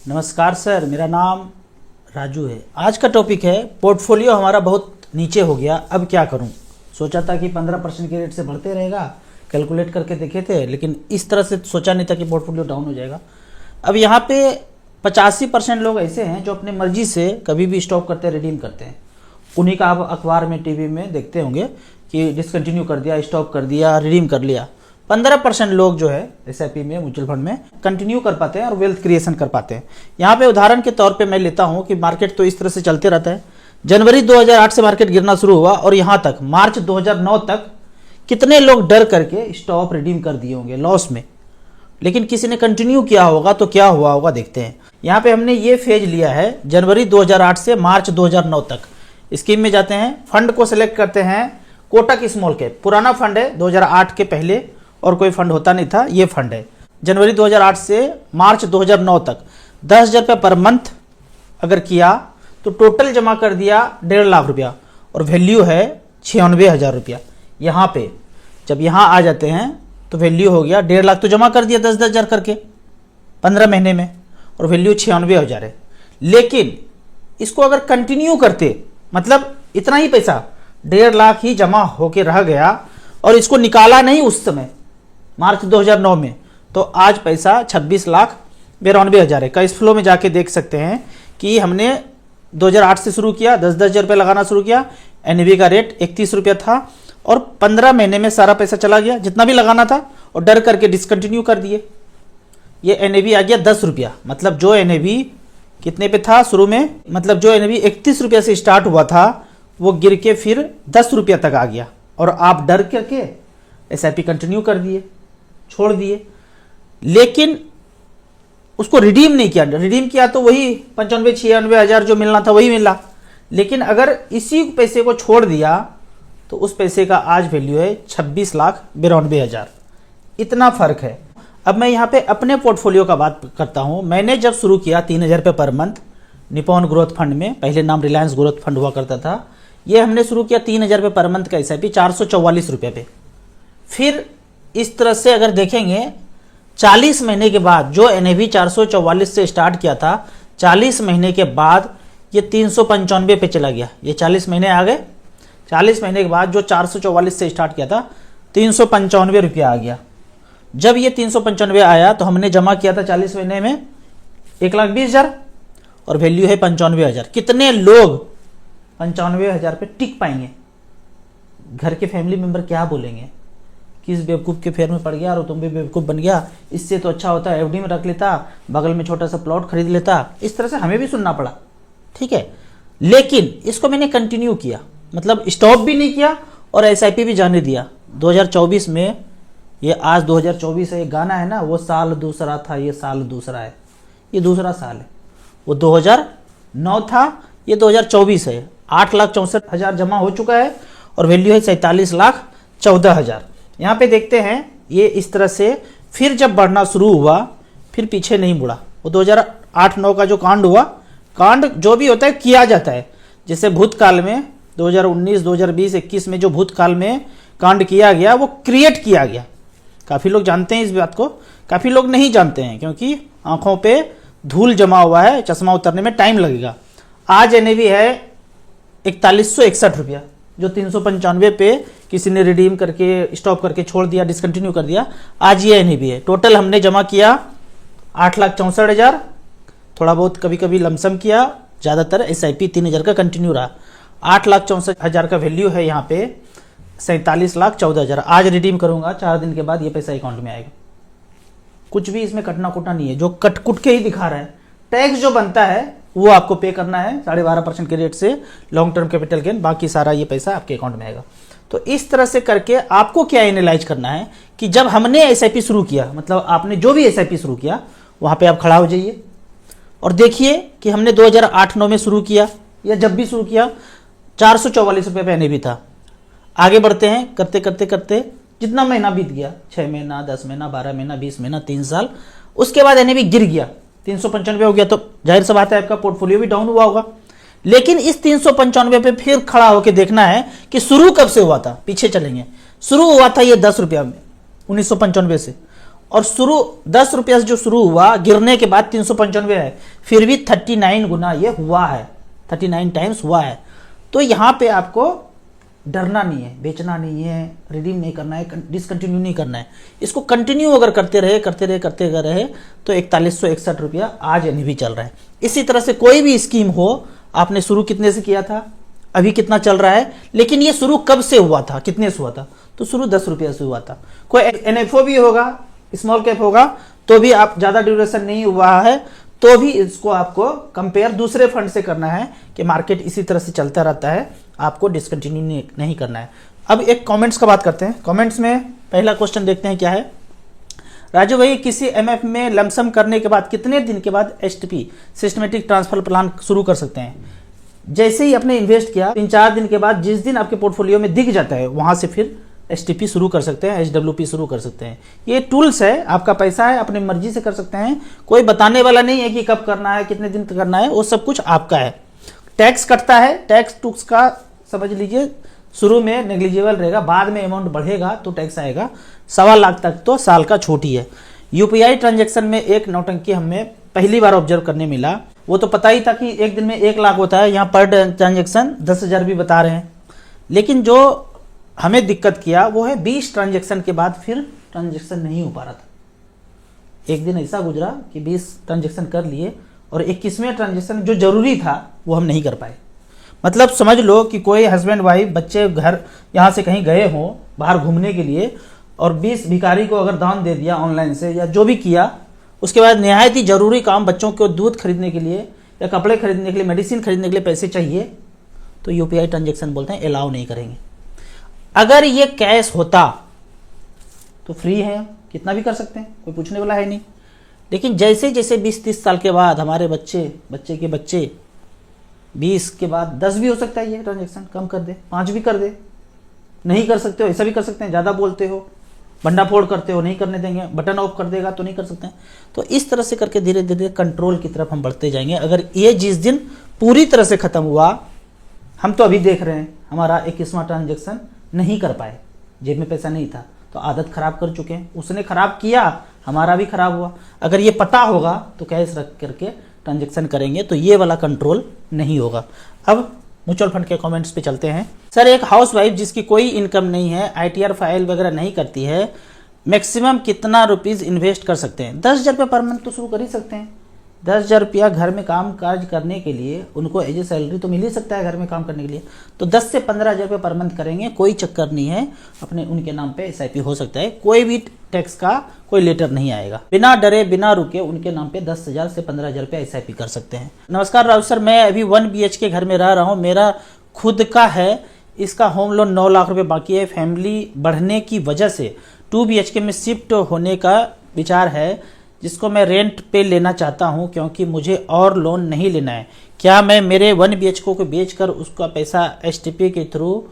नमस्कार सर, मेरा नाम राजू है। आज का टॉपिक है पोर्टफोलियो हमारा बहुत नीचे हो गया, अब क्या करूं। सोचा था कि 15% के रेट से बढ़ते रहेगा, कैलकुलेट करके देखे थे, लेकिन इस तरह से सोचा नहीं था कि पोर्टफोलियो डाउन हो जाएगा। अब यहाँ पे 85% लोग ऐसे हैं जो अपने मर्जी से कभी भी स्टॉप करते हैं, रिडीम करते हैं। उन्हीं का आप अखबार में, टीवी में देखते होंगे कि डिसकंटिन्यू कर दिया, स्टॉप कर दिया, रिडीम कर लिया। 15% लोग जो है एसआईपी में, म्यूचुअल फंड में कंटिन्यू कर पाते हैं और वेल्थ क्रिएशन कर पाते हैं। यहाँ पे उदाहरण के तौर पे मैं लेता हूँ कि मार्केट तो इस तरह से चलते रहता है। जनवरी 2008 से मार्केट गिरना शुरू हुआ और यहाँ तक मार्च 2009 तक कितने लोग डर करके स्टॉप रिडीम कर दिए होंगे लॉस में, लेकिन किसी ने कंटिन्यू किया होगा तो क्या हुआ होगा देखते हैं। यहाँ पे हमने ये फेज लिया है जनवरी 2008 से मार्च 2009 तक। स्कीम में जाते हैं, फंड को सिलेक्ट करते हैं, कोटक स्मॉल कैप पुराना फंड है, 2008 के पहले और कोई फंड होता नहीं था, ये फंड है। जनवरी 2008 से मार्च 2009 तक 10,000 रुपये पर मंथ अगर किया तो टोटल जमा कर दिया 1.5 लाख रुपया और वैल्यू है 96,000 रुपया। यहाँ पे जब यहाँ आ जाते हैं तो वैल्यू हो गया 1.5 लाख, तो जमा कर दिया 10,000 करके 15 महीने में और वैल्यू 96,000 है। लेकिन इसको अगर कंटिन्यू करते, मतलब इतना ही पैसा 1.5 लाख ही जमा होके रह गया और इसको निकाला नहीं उस समय मार्च 2009 में, तो आज पैसा 26,92,000 है। कैश फ्लो में जाके देख सकते हैं कि हमने 2008 से शुरू किया, 10,000 रुपये लगाना शुरू किया, एनएवी का रेट 31 रुपया था और 15 महीने में सारा पैसा चला गया जितना भी लगाना था और डर करके डिसकंटिन्यू कर दिए। ये एनएवी आ गया 10 रुपया, मतलब जो एनएवी कितने पे था शुरू में, मतलब जो एनएवी 31 रुपया से स्टार्ट हुआ था वो गिर के फिर 10 रुपया तक आ गया और आप डर करके एसआईपी कंटिन्यू कर दिए, छोड़ दिए, लेकिन उसको रिडीम नहीं किया। रिडीम किया तो वही 95-96,000 जो मिलना था वही मिला, लेकिन अगर इसी पैसे को छोड़ दिया तो उस पैसे का आज वैल्यू है 26,92,000। इतना फर्क है। अब मैं यहाँ पे अपने पोर्टफोलियो का बात करता हूँ। मैंने जब शुरू किया 3,000 रुपये per month Nippon growth fund में, पहले नाम रिलायंस ग्रोथ फंड हुआ करता था, ये हमने शुरू किया 3,000 रुपये पर मंथ का एसआईपी 444 रुपये पे। फिर इस तरह से अगर देखेंगे 40 महीने के बाद जो एनएवी 444 से स्टार्ट किया था, 40 महीने के बाद ये 395 पे चला गया। ये 40 महीने आ गए, 40 महीने के बाद जो 444 से स्टार्ट किया था 395 रुपया आ गया। जब ये 395 आया तो हमने जमा किया था 40 महीने में 1,20,000 और वैल्यू है 95,000। कितने लोग 95,000 पे टिक पाएंगे? घर के फैमिली मेंबर क्या बोलेंगे, किस बेवकूफ़ के फेर में पड़ गया और तुम भी बेवकूफ़ बन गया, इससे तो अच्छा होता है एफडी में रख लेता, बगल में छोटा सा प्लॉट खरीद लेता। इस तरह से हमें भी सुनना पड़ा, ठीक है। लेकिन इसको मैंने कंटिन्यू किया, मतलब स्टॉप भी नहीं किया और एसआईपी भी जाने दिया। 2024 में, ये आज 2024 है, ये गाना है ना, वो साल दूसरा था ये साल दूसरा है, ये दूसरा साल है। वो 2009 था, ये 2024 है। 8,64,000 जमा हो चुका है और वैल्यू है 47,14,000। यहाँ पे देखते हैं ये इस तरह से फिर जब बढ़ना शुरू हुआ फिर पीछे नहीं मुड़ा। वो 2008-9 का जो कांड हुआ, कांड जो भी होता है किया जाता है। जैसे भूतकाल में 2019, 2020, 21 में जो भूतकाल में कांड किया गया वो क्रिएट किया गया। काफ़ी लोग जानते हैं इस बात को, काफ़ी लोग नहीं जानते हैं क्योंकि आंखों पे धूल जमा हुआ है, चश्मा उतरने में टाइम लगेगा। आज एनएवी है 4161 रुपया, जो 395 पे किसी ने रिडीम करके, स्टॉप करके छोड़ दिया, डिसकंटिन्यू कर दिया, आज ये एनएवी है। टोटल हमने जमा किया 8,64,000, थोड़ा बहुत कभी कभी लमसम किया, ज़्यादातर एसआईपी 3,000 का कंटिन्यू रहा। 8,64,000 का वैल्यू है यहाँ पे 47,14,000। आज रिडीम करूंगा, 4 दिन के बाद ये पैसा अकाउंट में आएगा। कुछ भी इसमें कटना कुटना नहीं है, जो कट कुट के ही दिखा रहा है। टैक्स जो बनता है वो आपको पे करना है 12.5% के रेट से, लॉन्ग टर्म कैपिटल गेन, बाकी सारा ये पैसा आपके अकाउंट में आएगा। तो इस तरह से करके आपको क्या एनालाइज करना है कि जब हमने एसआईपी शुरू किया, मतलब आपने जो भी एसआईपी शुरू किया वहां पे आप खड़ा हो जाइए और देखिए कि हमने 2008-9 में शुरू किया या जब भी शुरू किया 444 रुपये पे एनएवी था। आगे बढ़ते हैं, करते करते करते जितना महीना बीत गया, 6 महीना, 10 महीना, 12 महीना, 20 महीना, 3 साल, उसके बाद एनएवी गिर गया, 395 हो गया, तो जाहिर सा बात है आपका पोर्टफोलियो भी डाउन हुआ होगा। लेकिन इस 395 पे फिर खड़ा होकर देखना है कि शुरू कब से हुआ था। पीछे चलेंगे, शुरू हुआ था ये 10 रुपया में 1995 से, और शुरू 10 रुपया से जो शुरू हुआ गिरने के बाद 395 है, फिर भी 39 गुना ये हुआ है, 39 टाइम्स हुआ है। तो यहाँ पे आपको डरना नहीं है, बेचना नहीं है, रिडीम नहीं करना है, डिसकंटिन्यू नहीं करना है। इसको कंटिन्यू अगर करते रहे तो 4161 रुपया आज यानी भी चल रहा है। इसी तरह से कोई भी स्कीम हो, आपने शुरू कितने से किया था, अभी कितना चल रहा है, लेकिन ये शुरू कब से हुआ था, कितने से हुआ था, तो शुरू 10 रुपया से हुआ था। कोई एनएफओ भी होगा, स्मॉल कैप होगा, तो भी आप ज़्यादा ड्यूरेशन नहीं हुआ है तो भी इसको आपको कंपेयर दूसरे फंड से करना है कि मार्केट इसी तरह से चलता रहता है, आपको डिसकंटिन्यू नहीं करना है। अब एक कमेंट्स का बात करते हैं। कमेंट्स में पहला क्वेश्चन देखते हैं क्या है। राजू भाई, किसी एमएफ में लमसम करने के बाद कितने दिन के बाद एसटीपी सिस्टमेटिक ट्रांसफर प्लान शुरू कर सकते हैं? जैसे ही आपने इन्वेस्ट किया 3-4 दिन के बाद जिस दिन आपके पोर्टफोलियो में दिख जाता है वहां से फिर एसटीपी शुरू कर सकते हैं, एचडब्ल्यूपी शुरू कर सकते हैं। ये टूल्स है, आपका पैसा है, अपनी मर्जी से कर सकते हैं, कोई बताने वाला नहीं है कि कब करना है, कितने दिन तक करना है, वो सब कुछ आपका है। टैक्स कटता है, टैक्स टूक्स का समझ लीजिए शुरू में नेग्लिजिबल रहेगा, बाद में अमाउंट बढ़ेगा तो टैक्स आएगा। 1.25 लाख तक तो साल का छोटी है। यूपीआई ट्रांजेक्शन में एक नौटंकी हमें पहली बार ऑब्जर्व करने मिला। वो तो पता ही था कि एक दिन में 1 लाख होता है, यहाँ पर ट्रांजेक्शन 10,000 भी बता रहे हैं। लेकिन जो हमें दिक्कत किया वो है 20 ट्रांजेक्शन के बाद फिर ट्रांजेक्शन नहीं हो पा रहा था। एक दिन ऐसा गुजरा कि 20 ट्रांजेक्शन कर लिए और 21वें ट्रांजेक्शन जो जरूरी था वो हम नहीं कर पाए। मतलब समझ लो कि कोई हस्बैंड वाइफ बच्चे घर यहाँ से कहीं गए हों बाहर घूमने के लिए और 20 भिखारी को अगर दान दे दिया ऑनलाइन से या जो भी किया, उसके बाद निहायत ही जरूरी काम बच्चों को दूध खरीदने के लिए या कपड़े खरीदने के लिए, मेडिसिन खरीदने के लिए पैसे चाहिए, तो यूपीआई ट्रांजेक्शन बोलते हैं अलाउ नहीं करेंगे। अगर ये कैश होता तो फ्री है, कितना भी कर सकते हैं, कोई पूछने वाला है नहीं। लेकिन जैसे जैसे 20-30 साल के बाद हमारे बच्चे के बच्चे 20 के बाद 10 भी हो सकता है, ये ट्रांजेक्शन कम कर दे, 5 भी कर दे, नहीं कर सकते हो ऐसा भी कर सकते हैं, ज़्यादा बोलते हो, भंडाफोड़ करते हो, नहीं करने देंगे, बटन ऑफ कर देगा तो नहीं कर सकते हैं। तो इस तरह से करके धीरे धीरे कंट्रोल की तरफ हम बढ़ते जाएंगे। अगर ये जिस दिन पूरी तरह से खत्म हुआ, हम तो अभी देख रहे हैं हमारा 21वां ट्रांजेक्शन नहीं कर पाए, जेब में पैसा नहीं था, तो आदत खराब कर चुके हैं। उसने खराब किया, हमारा भी खराब हुआ। अगर ये पता होगा तो कैश रख करके ट्रांजेक्शन करेंगे तो ये वाला कंट्रोल नहीं होगा। अब म्यूचुअल फंड के कमेंट्स पे चलते हैं। सर, एक हाउसवाइफ जिसकी कोई इनकम नहीं है, आईटीआर फाइल वगैरह नहीं करती है, मैक्सिमम कितना रुपीज इन्वेस्ट कर सकते हैं? 10,000 रुपये पर मंथ तो शुरू कर ही सकते हैं। 10,000 रुपया घर में काम काज करने के लिए उनको एज ए सैलरी तो मिल ही सकता है घर में काम करने के लिए, तो 10 से 15,000 रुपये पर मंथ करेंगे, कोई चक्कर नहीं है। अपने उनके नाम पे एसआईपी हो सकता है, कोई भी टैक्स का कोई लेटर नहीं आएगा। बिना डरे बिना रुके उनके नाम पे 10,000 से 15,000 रुपये एसआईपी कर सकते हैं। नमस्कार राउत सर, मैं अभी 1 BHK घर में रह रहा हूँ, मेरा खुद का है, इसका होम लोन 9 लाख रुपये बाकी है। फैमिली बढ़ने की वजह से 2 BHK में शिफ्ट होने का विचार है, जिसको मैं रेंट पे लेना चाहता हूं क्योंकि मुझे और लोन नहीं लेना है। क्या मैं मेरे 1 BHK को बेचकर उसका पैसा एसटीपी के थ्रू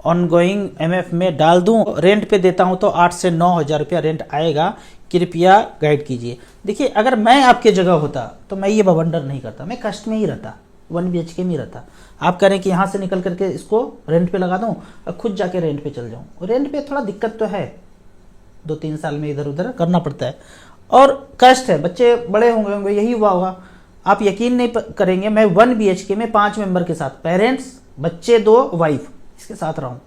ऑनगोइंग एमएफ में डाल दूं? रेंट पे देता हूं तो 8 से 9,000 रुपया रेंट आएगा, कृपया गाइड कीजिए। देखिए, अगर मैं आपके जगह होता तो मैं ये बवंडर नहीं करता, मैं कष्ट में ही रहता, 1 BHK में ही रहता। आप कह रहे हैं कि यहाँ से निकल करके इसको रेंट पे लगा दूं और खुद जाके रेंट पे चल जाऊं। रेंट पे थोड़ा दिक्कत तो है, 2-3 साल में इधर उधर करना पड़ता है और कष्ट है, बच्चे बड़े होंगे, यही हुआ होगा। आप यकीन नहीं करेंगे, मैं 1 BHK में 5 मेंबर के साथ, पेरेंट्स, बच्चे 2, वाइफ, इसके साथ रहा हूँ।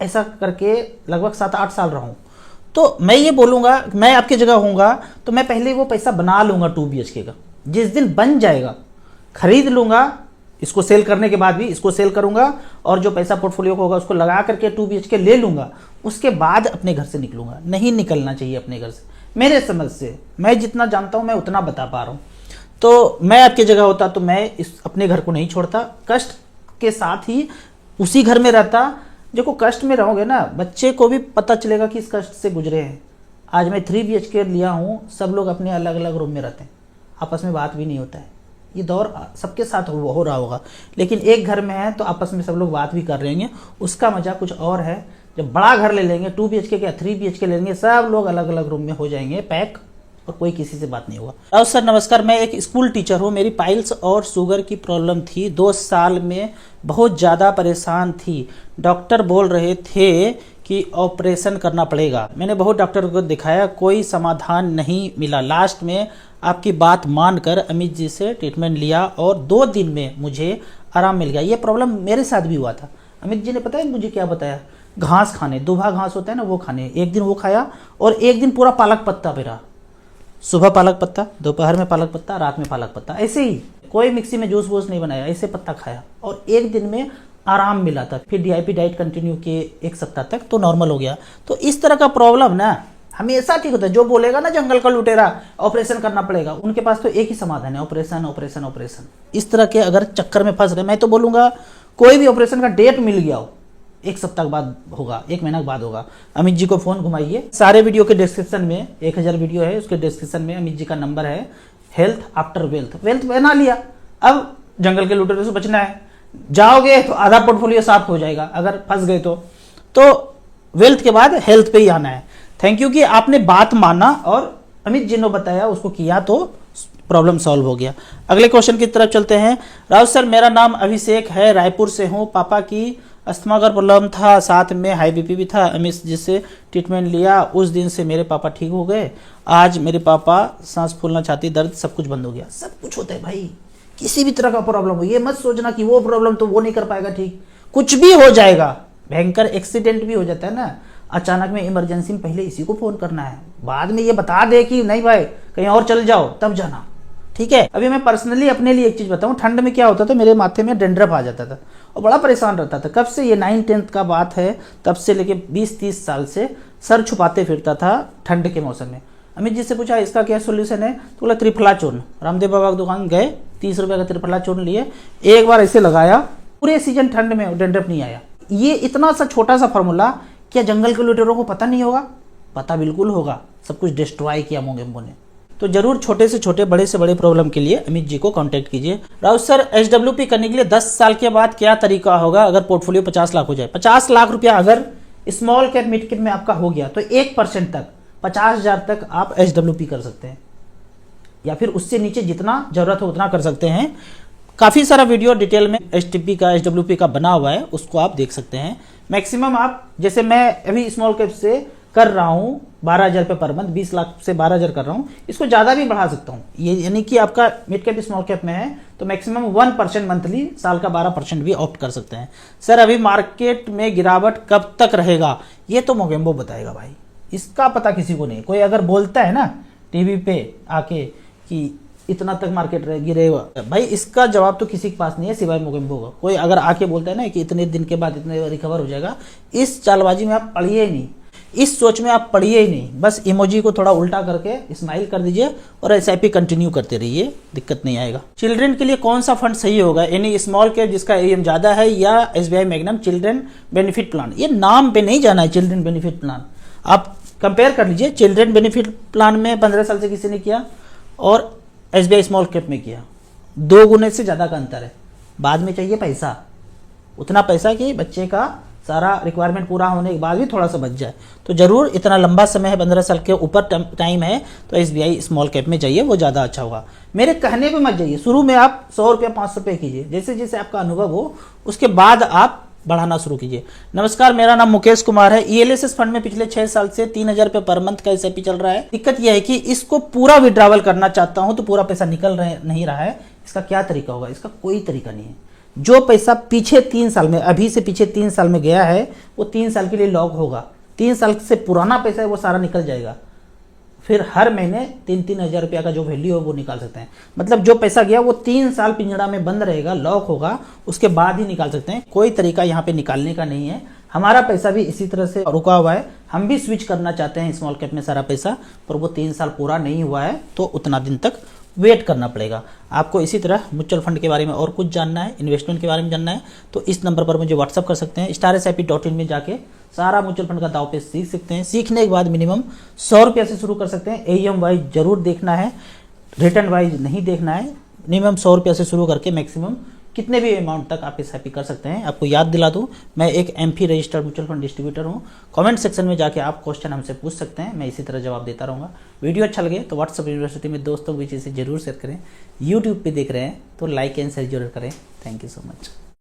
ऐसा करके लगभग 7-8 साल रहा हूँ। तो मैं ये बोलूँगा, मैं आपकी जगह होऊंगा तो मैं पहले वो पैसा बना लूँगा 2 BHK का। जिस दिन बन जाएगा खरीद लूँगा, इसको सेल करने के बाद भी इसको सेल करूँगा और जो पैसा पोर्टफोलियो को होगा उसको लगा करके 2 BHK ले लूँगा। उसके बाद अपने घर से निकलूँगा। नहीं निकलना चाहिए अपने घर से, मेरे समझ से, मैं जितना जानता हूं मैं उतना बता पा रहा हूं। तो मैं आपकी जगह होता तो मैं अपने घर को नहीं छोड़ता, कष्ट के साथ ही उसी घर में रहता। देखो, कष्ट में रहोगे ना, बच्चे को भी पता चलेगा कि इस कष्ट से गुजरे हैं। आज मैं 3 BHK लिया हूं, सब लोग अपने अलग अलग रूम में रहते हैं, आपस में बात भी नहीं होता है। ये दौर सबके साथ हो रहा होगा, लेकिन एक घर में है तो आपस में सब लोग बात भी कर रहे हैं। उसका मजा कुछ और है। जब बड़ा घर ले लेंगे, 2 BHK या 3 BHK लेंगे, सब लोग अलग अलग रूम में हो जाएंगे पैक और कोई किसी से बात नहीं होगा। राउत सर नमस्कार, मैं एक स्कूल टीचर हूँ, मेरी पाइल्स और शुगर की प्रॉब्लम थी, 2 साल में बहुत ज़्यादा परेशान थी। डॉक्टर बोल रहे थे कि ऑपरेशन करना पड़ेगा। मैंने बहुत डॉक्टर को दिखाया, कोई समाधान नहीं मिला। लास्ट में आपकी बात मानकर अमित जी से ट्रीटमेंट लिया और 2 दिन में मुझे आराम मिल गया। ये प्रॉब्लम मेरे साथ भी हुआ था। अमित जी ने पता है मुझे क्या बताया, घास खाने, दुबा घास होता है ना, वो खाने। एक दिन वो खाया और एक दिन पूरा पालक पत्ता मेरा, सुबह पालक पत्ता, दोपहर में पालक पत्ता, रात में पालक पत्ता, ऐसे ही, कोई मिक्सी में जूस वूस नहीं बनाया, ऐसे पत्ता खाया और एक दिन में आराम मिला था। फिर डीआईपी डाइट कंटिन्यू किए 1 सप्ताह तक, तो नॉर्मल हो गया। तो इस तरह का प्रॉब्लम ना हमेशा ठीक होता है। जो बोलेगा ना जंगल का लुटेरा ऑपरेशन करना पड़ेगा, उनके पास तो एक ही समाधान है, ऑपरेशन ऑपरेशन ऑपरेशन। इस तरह के अगर चक्कर में फंस रहे, मैं तो बोलूंगा कोई भी ऑपरेशन का डेट मिल गया हो, 1 सप्ताह के बाद होगा, 1 महीना के बाद होगा, अमित जी को फोन घुमाइए। सारे वीडियो के डिस्क्रिप्शन में 1000 वीडियो है, उसके डिस्क्रिप्शन में अमित जी का नंबर है। हेल्थ आफ्टर वेल्थ, वेल्थ बना लिया, अब जंगल के लुटेरे से बचना है। जाओगे तो आधा पोर्टफोलियो साफ हो जाएगा, अगर फंस गए तो वेल्थ के बाद हेल्थ पे ही आना है। थैंक यू कि आपने बात माना और अमित जी ने बताया उसको किया, तो प्रॉब्लम सॉल्व हो गया। अगले क्वेश्चन की तरफ चलते हैं। राउत सर, मेरा नाम अभिषेक है, रायपुर से हूँ। पापा की अस्थमा का प्रॉब्लम था, साथ में हाई बीपी भी था। अमित जी से ट्रीटमेंट लिया, उस दिन से मेरे पापा ठीक हो गए। आज मेरे पापा सांस फूलना, छाती दर्द, सब कुछ बंद हो गया। सब कुछ होता है भाई, किसी भी तरह का प्रॉब्लम हो, ये मत सोचना कि वो प्रॉब्लम तो वो नहीं कर पाएगा ठीक, कुछ भी हो जाएगा। भयंकर एक्सीडेंट भी हो जाता है ना अचानक में, इमरजेंसी में पहले इसी को फोन करना है, बाद में ये बता दे कि नहीं भाई कहीं और चल जाओ तब जाना, ठीक है। अभी मैं पर्सनली अपने लिए एक चीज बताऊं, ठंड में क्या होता था, मेरे माथे में डेंड्रफ आ जाता था और बड़ा परेशान रहता था। कब से, ये 9-10 का बात है, तब से लेके 20-30 साल से सर छुपाते फिरता था ठंड के मौसम में। अमित जी से पूछा इसका क्या सोल्यूशन है, तो बोला त्रिफला चूर्ण। रामदेव बाबा की दुकान गए, 30 रुपए का त्रिफला चूर्ण लिए, एक बार ऐसे लगाया, पूरे सीजन ठंड में डेंड्रफ नहीं आया। ये इतना सा छोटा सा फॉर्मूला, क्या जंगल के लुटेरों को पता नहीं होगा? पता बिल्कुल होगा, सब कुछ डिस्ट्रॉय किया मोगेम्बो ने। तो जरूर छोटे से छोटे, बड़े से बड़े प्रॉब्लम के लिए अमित जी को कांटेक्ट कीजिए। राउत सर, एचडब्ल्यूपी करने के लिए 10 साल के बाद क्या तरीका होगा अगर पोर्टफोलियो 50 लाख हो जाए? 50 लाख रुपया अगर स्मॉल कैप मिड कैप में आपका हो गया तो 1% तक 50,000 तक आप एचडब्ल्यूपी कर सकते हैं, या फिर उससे नीचे जितना जरूरत हो उतना कर सकते हैं। काफी सारा वीडियो डिटेल में एचटीपी का, एचडब्ल्यूपी का बना हुआ है, उसको आप देख सकते हैं। मैक्सिमम आप, जैसे मैं अभी स्मॉल कैप से कर रहा हूँ 12,000 रुपये पर मंथ, 20 लाख से 12,000 कर रहा हूँ, इसको ज्यादा भी बढ़ा सकता हूँ। ये यानी कि आपका मिड कैप स्मॉल कैप में है तो मैक्सिमम 1% मंथली, साल का 12% भी ऑप्ट कर सकते हैं। सर, अभी मार्केट में गिरावट कब तक रहेगा? ये तो मोगेम्बो बताएगा भाई, इसका पता किसी को नहीं। कोई अगर बोलता है ना टीवी पे आके कि इतना तक मार्केट गिरेगा, भाई इसका जवाब तो किसी के पास नहीं है सिवाय मोगेम्बो का। कोई अगर आके बोलता है ना कि इतने दिन के बाद इतने रिकवर हो जाएगा, इस चालबाजी में आप पढ़िए ही नहीं, इस सोच में आप पढ़िए ही नहीं। बस इमोजी को थोड़ा उल्टा करके स्माइल कर दीजिए और एसआईपी कंटिन्यू करते रहिए, दिक्कत नहीं आएगा। चिल्ड्रन के लिए कौन सा फंड सही होगा, यानी स्मॉल कैप जिसका एम ज्यादा है, या SBI magnum children benefit plan? ये नाम पे नहीं जाना है, चिल्ड्रन बेनिफिट प्लान आप कंपेयर कर लीजिए। चिल्ड्रन बेनिफिट प्लान में 15 साल से किसी ने किया और एसबीआई स्मॉल कैप में किया, 2 गुने से ज्यादा का अंतर है। बाद में चाहिए पैसा, उतना पैसा कि बच्चे का सारा रिक्वायरमेंट पूरा होने के बाद भी थोड़ा सा बच जाए। तो जरूर इतना लंबा समय है, 15 साल के ऊपर टाइम है, तो एसबीआई स्मॉल कैप में जाइए, वो ज्यादा अच्छा होगा। मेरे कहने पे मत जाइए, शुरू में आप 100 रुपया 500 रुपये कीजिए, जैसे जैसे आपका अनुभव हो उसके बाद आप बढ़ाना शुरू कीजिए। नमस्कार, मेरा नाम मुकेश कुमार है। ईएलएसएस फंड में पिछले 6 साल से 3,000 रुपये पर मंथ का एसआईपी चल रहा है। दिक्कत यह है कि इसको पूरा विड्रावल करना चाहता हूं तो पूरा पैसा निकल नहीं रहा है। इसका क्या तरीका होगा? इसका कोई तरीका नहीं है। जो पैसा पीछे 3 साल में, अभी से पीछे 3 साल में गया है, वो 3 साल के लिए लॉक होगा। 3 साल से पुराना पैसा है वो सारा निकल जाएगा। फिर हर महीने 3-3 हज़ार रुपया का जो वैल्यू है वो निकाल सकते हैं। मतलब जो पैसा गया वो 3 साल पिंजड़ा में बंद रहेगा, लॉक होगा, उसके बाद ही निकाल सकते हैं। कोई तरीका यहाँ पे निकालने का नहीं है। हमारा पैसा भी इसी तरह से रुका हुआ है, हम भी स्विच करना चाहते हैं स्मॉल कैप में सारा पैसा, पर वो 3 साल पूरा नहीं हुआ है तो उतना दिन तक वेट करना पड़ेगा। आपको इसी तरह म्यूचुअल फंड के बारे में और कुछ जानना है, इन्वेस्टमेंट के बारे में जानना है, तो इस नंबर पर मुझे व्हाट्सअप कर सकते हैं। StarSIP.in में जाके सारा म्यूचुअल फंड का दाव पे सीख सकते हैं। सीखने के बाद मिनिमम 100 रुपया से शुरू कर सकते हैं। AUM वाइज जरूर देखना है, रिटर्न वाइज नहीं देखना है। मिनिमम 100 रुपया से शुरू करके मैक्सिमम कितने भी अमाउंट तक आप SIP कर सकते हैं। आपको याद दिला दूं, मैं एक MP registered mutual fund distributor हूं। कमेंट सेक्शन में जाके आप क्वेश्चन हमसे पूछ सकते हैं, मैं इसी तरह जवाब देता रहूँगा। वीडियो अच्छा लगे तो व्हाट्सएप यूनिवर्सिटी में दोस्तों के बीच इसे जरूर शेयर करें। यूट्यूब पे देख रहे हैं तो लाइक एंड शेयर जरूर करें। Thank you so much.